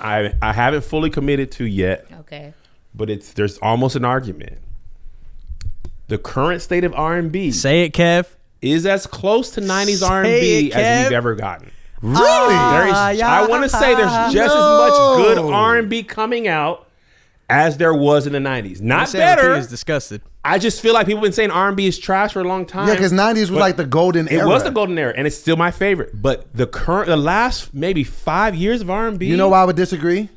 I haven't fully committed to yet. Okay. But there's almost an argument. The current state of R&B. Say it, Kev. Is as close to 90s R&B as we've ever gotten. Really? I want to say there's just as much good R&B coming out as there was in the 90s. Not better. Is disgusted. I just feel like people have been saying R&B is trash for a long time. Yeah, because 90s was like the golden era. It was the golden era, and it's still my favorite. But the last maybe 5 years of R&B. You know why I would disagree?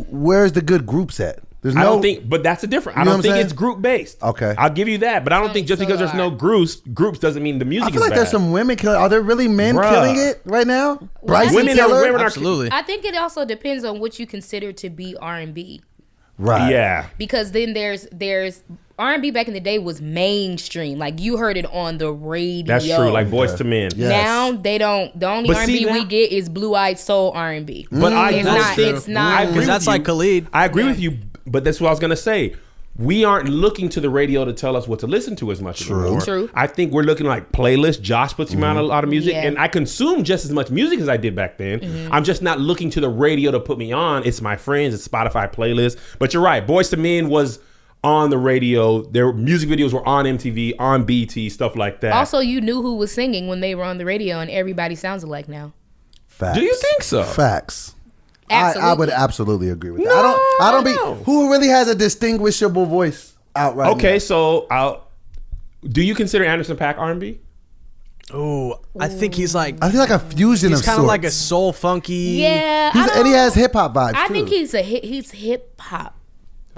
Where's the good groups at? I don't think, but that's a different. I don't think it's group based. Okay, I'll give you that, but I don't think just because there's no groups doesn't mean the music. I feel like there's some women killing. Are there really men killing it right now? Women are absolutely. I think it also depends on what you consider to be R&B. Right. Yeah. Because then there's R&B back in the day was mainstream. Like you heard it on the radio. That's true. Like Boys to Men. Yes. Now they don't. The only R&B we get is Blue Eyed Soul R&B. But it's not because that's like Khalid. I agree with you, but that's what I was gonna say. We aren't looking to the radio to tell us what to listen to as much anymore. True. I think we're looking like playlists. Josh puts me on a lot of music, and I consume just as much music as I did back then. I'm just not looking to the radio to put me on. It's my friends. It's Spotify playlists. But you're right. Boys to Men was on the radio. Their music videos were on MTV, on BT, stuff like that. Also, you knew who was singing when they were on the radio, and everybody sounds alike now. Facts. Do you think so? Facts. Absolutely. I would absolutely agree with that. I don't know. Who really has a distinguishable voice out right now? Okay, so do you consider Anderson .Paak R&B? Oh, I think he's like. I feel like a fusion of He's kind sorts. of like a soul funky. Yeah, and he has hip hop vibes. I too. think he's hip hop.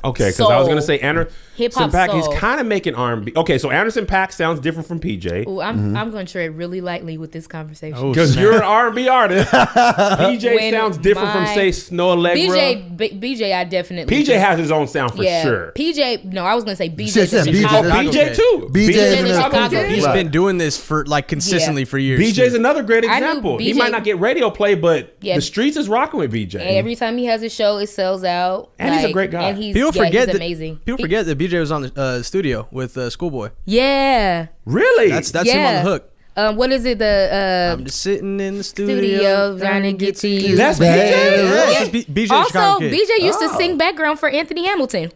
Okay, because I was gonna say Anderson Hip-hop .Paak. soul. He's kind of making R&B. Okay, so Anderson .Paak sounds different from PJ. Ooh, I'm going to tread really lightly with this conversation. Because you're an R&B artist. PJ When sounds different from say Snow Allegra. BJ, I definitely. PJ has his own sound for sure. PJ, no, I was going to say BJ. Shit, from BJ. Chicago. BJ too. BJ is in Chicago. He's been doing this for like consistently for years. BJ's another great I knew example. He BJ might not get radio play, but Yeah. the streets is rocking with BJ. Every time he has a show, it sells out. And he's a great guy. And he's People amazing. People forget that BJ was on the studio with Schoolboy. Yeah. Really? That's him on the hook. What is it? I'm just sitting in the Studio trying to get to you. That's Yeah, BJ. it's BJ Also, Chicago Kid. BJ used to sing background for Anthony Hamilton.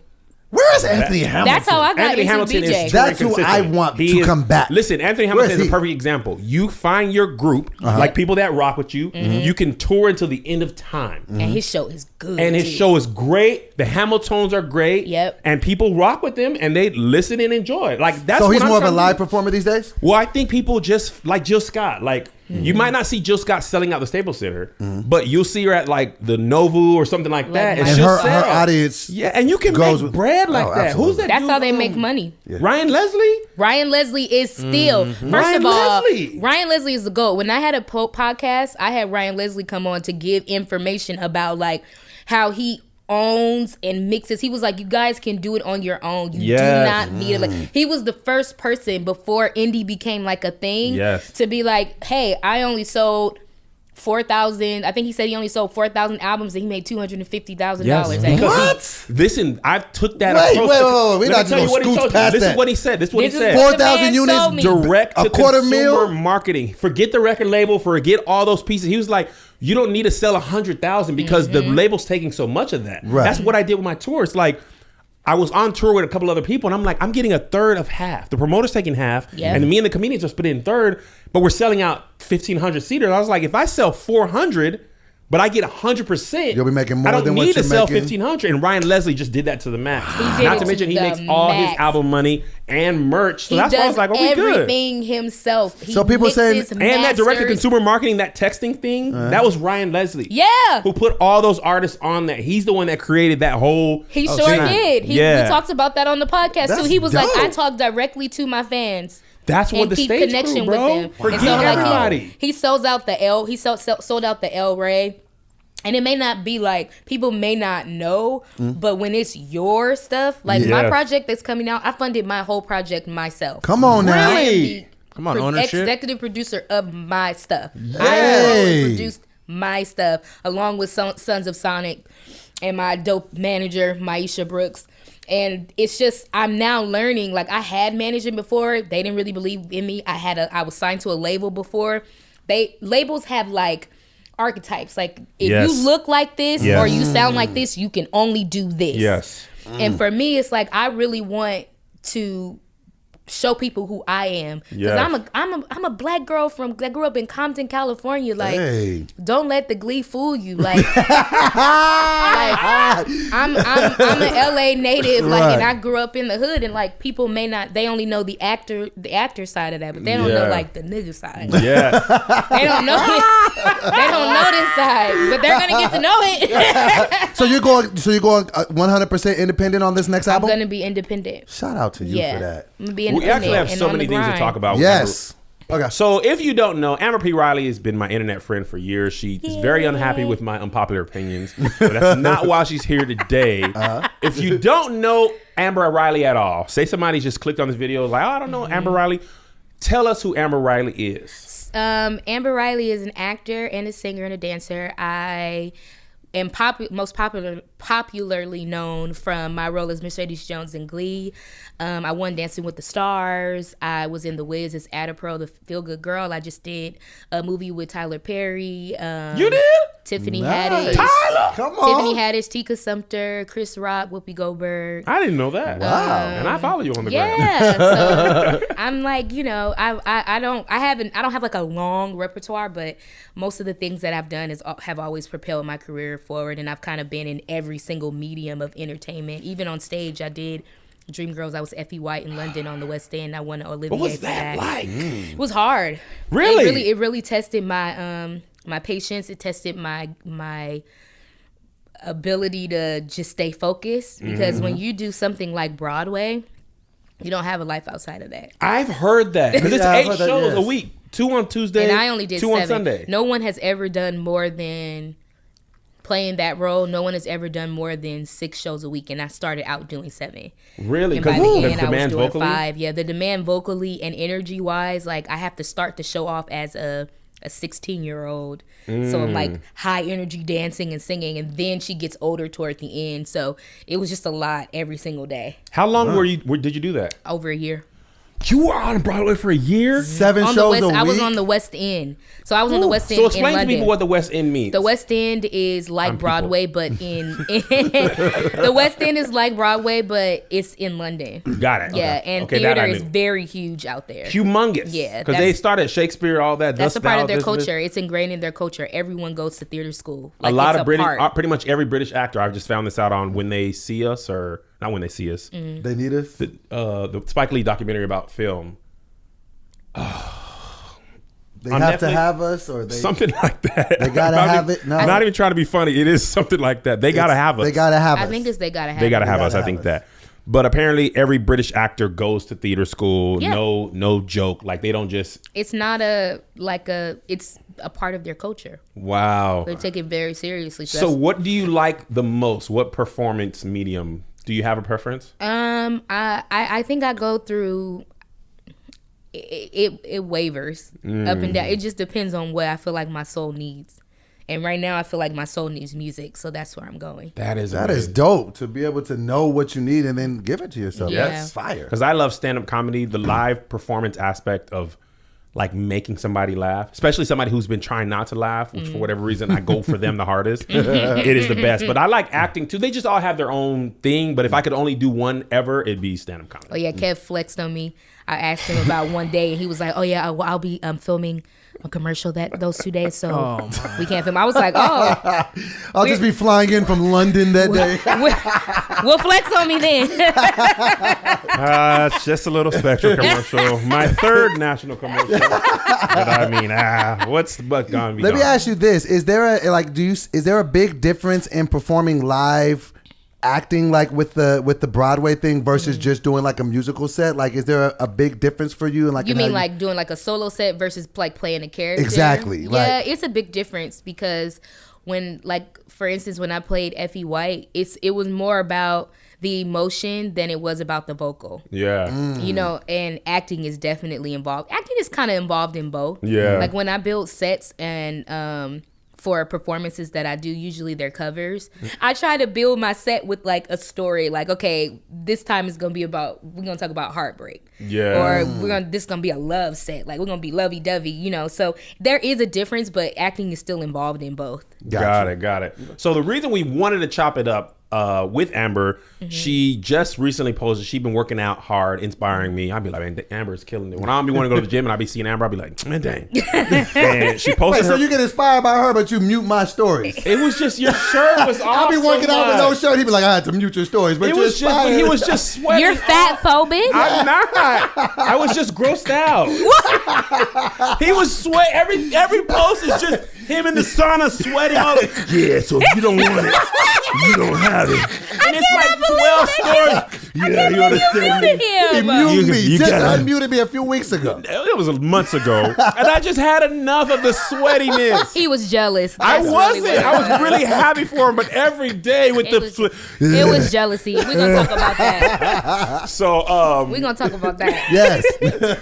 Where is Anthony Hamilton? That's how I got Anthony into Hamilton BJ. is That's very who consistent. I want He to is- come back. Listen, Anthony Where Hamilton is is a he? perfect example. You find your group, like people that rock with you. You can tour until the end of time. And his show is good. And his too. show is great. The Hamiltons are great. Yep. And people rock with them and they listen and enjoy it. Like that's So what he's I'm more of a trying to live do. performer these days? Well, I think people just like Jill Scott. Like you might not see Jill Scott selling out the Staples Center, but you'll see her at like the Novu or something like that. And And she'll her sell. audience Yeah, and you can goes make with- bread like Oh, that. absolutely. Who's that? That's dude? how they make money. Ryan Leslie? Ryan Leslie is still, first Ryan of all, Leslie. Ryan Leslie is the GOAT. When I had a podcast, I had Ryan Leslie come on to give information about like how he owns and mixes. He was like, you guys can do it on your own. You do Yes. not need it. Like, he was the first person before indie became like a thing Yes. to be like, hey, I only sold 4,000. I think he said he only sold 4,000 albums and he made $250,000. Because listen, I took that Wait, approach. wait, wait, wait. We're Let not me tell you just what he gonna told scoot you. past This that. is what he said. This is what he This is said. what the 4,000 man units told me. Direct A to quarter consumer mil? marketing. Forget the record label. Forget all those pieces. He was like, you don't need to sell 100,000 because the label's taking so much of that. Right. That's what I did with my tour. It's like I was on tour with a couple other people, and I'm like, I'm getting a third of half. The promoter's taking half, Yeah. and me and the comedians are split in third, but we're selling out 1,500 seaters. I was like, if I sell 400, but I get 100%. You'll be making more I don't than what need to you're sell making. 1,500. And Ryan Leslie just did that to the max. did Not it to mention to he the makes all his max. album money and merch. So He that's why I does was like, oh, we good. everything himself. He So people saying- mixes, And that direct to masters. consumer marketing, that texting thing, that was Ryan Leslie. Yeah. Who put all those artists on that. He's the one that created that whole. He sure thing. did. We talked about that on the podcast too. That's He was like, I dope. talk directly to my fans. That's what And the keep stage connection crew, bro. with them. Forget And so, like, everybody. he sold out the L. He sold out the El Rey. And it may not be like, people may not know, but when it's your stuff, like my Yes. project that's coming out, I funded my whole project myself. Come on now. I am the Come on, ownership. executive producer of my stuff. I Yay. produced my stuff along with Sons of Sonic and my dope manager, Maisha Brooks. And it's just, I'm now learning, like I had managing before. They didn't really believe in me. I was signed to a label before. Labels have like archetypes. Like if you look like this or you sound like this, you can only do this. Yes. And for me, it's like I really want to show people who I am, because I'm a black girl that grew up in Compton, California. Like, don't let the Glee fool you. Like, I'm an LA native, like, and I grew up in the hood, and like people they only know the actor side of that, but they don't know like the nigga side. Yeah, they don't know this side, but they're gonna get to know it. So you're going 100% independent on this next album? I'm gonna be independent. Shout out to you for that. I'm gonna be we actually have so many things to talk about. Yes. Okay. So if you don't know, Amber P. Riley has been my internet friend for years. She is very unhappy with my unpopular opinions, but that's not why she's here today. If you don't know Amber Riley at all, say somebody just clicked on this video like, I don't know Amber Riley. Tell us who Amber Riley is. Amber Riley is an actor and a singer and a dancer. I am most popularly known from my role as Mercedes Jones in Glee. I won Dancing with the Stars. I was in The Wiz as Ada Pro, the feel-good girl. I just did a movie with Tyler Perry. You did? Tiffany Haddish. Tyler! Come on. Tiffany Haddish, Tika Sumpter, Chris Rock, Whoopi Goldberg. I didn't know that. Wow. And I follow you on the gram. Yeah. So I'm like, I don't have like a long repertoire, but most of the things that I've done have always propelled my career forward, and I've kind of been in every single medium of entertainment. Even on stage, I did Dreamgirls. I was Effie White in London on the West End. I won an Olivier. What was for that like? It was hard. Really? It really tested my my patience. It tested my ability to just stay focused, because when you do something like Broadway, you don't have a life outside of that. I've heard that. Because it's 8 shows a week. 2 on Tuesday, and I only did 2 7. on Sunday. No one has ever done more than playing that role. No one has ever done more than 6 shows a week, and I started out doing 7. Really? And by the end, I was demand doing vocally? 5. Yeah, the demand vocally and energy wise, like I have to start the show off as a 16-year-old. So I'm like high energy dancing and singing, and then she gets older toward the end. So it was just a lot every single day. How long did you do that? Over a year. You were on Broadway for a year? 7 On shows the a West, week? I was on the West End. So I was on the West End So in explain to London. people what the West End means. The West End is like Broadway, but the West End is like Broadway, but it's in London. Got it. Yeah, Okay. and Okay, theater that I is knew. very huge out there. Humongous. Yeah, Because they started Shakespeare, all that. That's a part of their this. culture. It's ingrained in their culture. Everyone goes to theater school. A lot of pretty much every British actor. I've just found this out on When They See Us, or not When They See Us. They need us? The Spike Lee documentary about film. They on have to Netflix? have us, or they Something like that. They gotta have it? No. I'm not even trying to be funny. It is something like that. They gotta have us. They gotta have us. I think it's they gotta have. They gotta it. have us. I have think us. that. But apparently, every British actor goes to theater school. Yeah. No joke. Like they don't just. It's not it's a part of their culture. Wow. They take it very seriously. So what do you like the most? What performance medium? Do you have a preference? I think I go through. It wavers up and down. It just depends on what I feel like my soul needs. And right now I feel like my soul needs music, so that's where I'm going. That is dope, to be able to know what you need and then give it to yourself. Yeah. That's fire. Because I love stand-up comedy, the live performance aspect of like making somebody laugh, especially somebody who's been trying not to laugh, which for whatever reason I go for them the hardest. It is the best. But I like acting too. They just all have their own thing. But if I could only do one ever, it'd be stand-up comedy. Oh yeah, Kev flexed on me. I asked him about one day, and he was like, "Oh yeah, I'll be filming a commercial those 2 days, so we can't film." I was like, "Oh, I'll just be flying in from London that day. we'll flex on me then." It's just a little Spectrum commercial. My third national commercial. But I mean, what's the buck gonna be? Let me ask you this: is there a big difference in performing live, acting like with the Broadway thing versus just doing like a musical set? Like, is there a big difference for you? And like, You mean like doing like a solo set versus like playing a character? Exactly. Yeah, it's a big difference, because when, like, for instance, when I played Effie White, it was more about the emotion than it was about the vocal. Yeah. You know, and acting is definitely involved. Acting is kind of involved in both. Yeah. Like when I build sets and for performances that I do. Usually they're covers. I try to build my set with like a story. Like, okay, this time is gonna be we're gonna talk about heartbreak. Yeah. Or this is gonna be a love set. Like, we're gonna be lovey dovey. You know. So there is a difference, but acting is still involved in both. Got it. So the reason we wanted to chop it up with Amber, she just recently posted, she's been working out hard, inspiring me. I'd be like, man, Amber's killing it. When I don't be wanting to go to the gym and I be seeing Amber, I'd be like, man, dang. And she posted so you get inspired by her, but you mute my stories. It was just, your shirt was off. I'll be working out with no shirt. He'd be like, I had to mute your stories, but He was just sweating. You're fat phobic? I'm not. I was just grossed out. He was sweating. Every post is just him in the sauna sweating. All yeah, so if you don't want it, you don't have it. And it's like 12 stories. Yeah, you understand me? He muted me. You Just gotta- unmuted me a few weeks ago. It was months ago. And I just had enough of the sweatiness. He was jealous. I That's wasn't. really what I was really happy for him, but every day with it was jealousy. We're gonna talk about that. So We're gonna talk about that. Yes.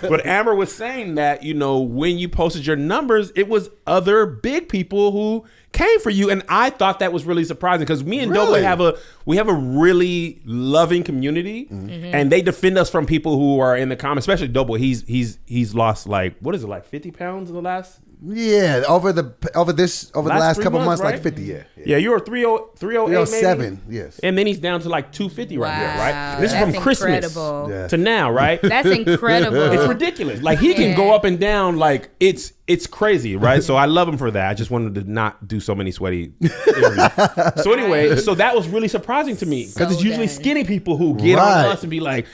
but Amber was saying that, you know, when you posted your numbers, it was other big people who came for you, and I thought that was really surprising because me and Doughboy have a really loving community, and they defend us from people who are in the comments, especially Doughboy. He's lost like, what is it, like 50 pounds in the last? Yeah, over the last 3 couple months, right? like 50. Yeah, you were 308 307. maybe? Yes. And then he's down to like 250 right here, right? Wow, This is that's from Christmas incredible. Yeah. to now, right? That's incredible. It's ridiculous. Like, he can go up and down, like it's crazy, right? So I love him for that. I just wanted to not do so many sweaty interviews. So anyway, so that was really surprising to me because it's usually skinny people who get on us and be like,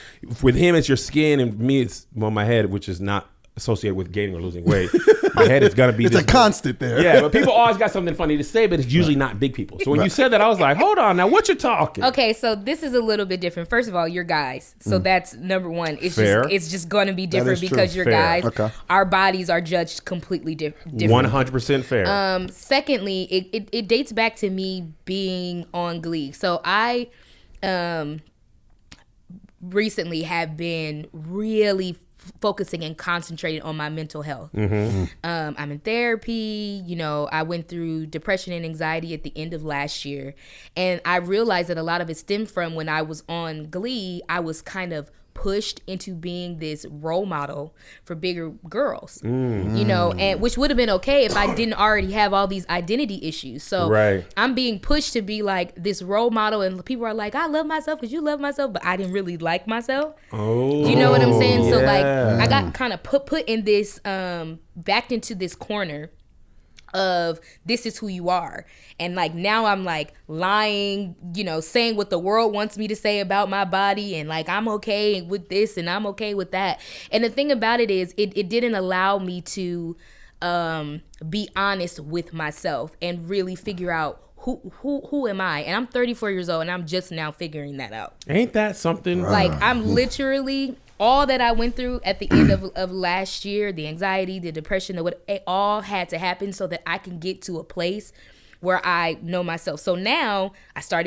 with him it's your skin, and me it's my head, which is not associated with gaining or losing weight. My head is gonna be. It's a constant there. Yeah, but people always got something funny to say, but it's usually not big people. So when you said that, I was like, hold on, now what you talking? Okay, so this is a little bit different. First of all, you're guys, so that's number one. It's Fair. it's just going to be different is because true. you're Fair. guys. Okay. Our bodies are judged completely different. 100% fair. Secondly, it dates back to me being on Glee. So I recently have been really focusing and concentrating on my mental health. I'm in therapy. You know, I went through depression and anxiety at the end of last year, and I realized that a lot of it stemmed from when I was on Glee. I was kind of pushed into being this role model for bigger girls, you know, and which would have been okay if I didn't already have all these identity issues. So I'm being pushed to be like this role model, and people are like, I love myself because you love myself, but I didn't really like myself. Oh, You know what I'm saying? So like, I got kind of put in this, backed into this corner of this is who you are, and like now I'm like lying, you know, saying what the world wants me to say about my body, and like I'm okay with this and I'm okay with that. And the thing about it is it didn't allow me to be honest with myself and really figure out who am I. And I'm 34 years old and I'm just now figuring that out. Ain't that something? Like, I'm literally, all that I went through at the end of last year, the anxiety, the depression, it all had to happen so that I can get to a place where I know myself. So now I started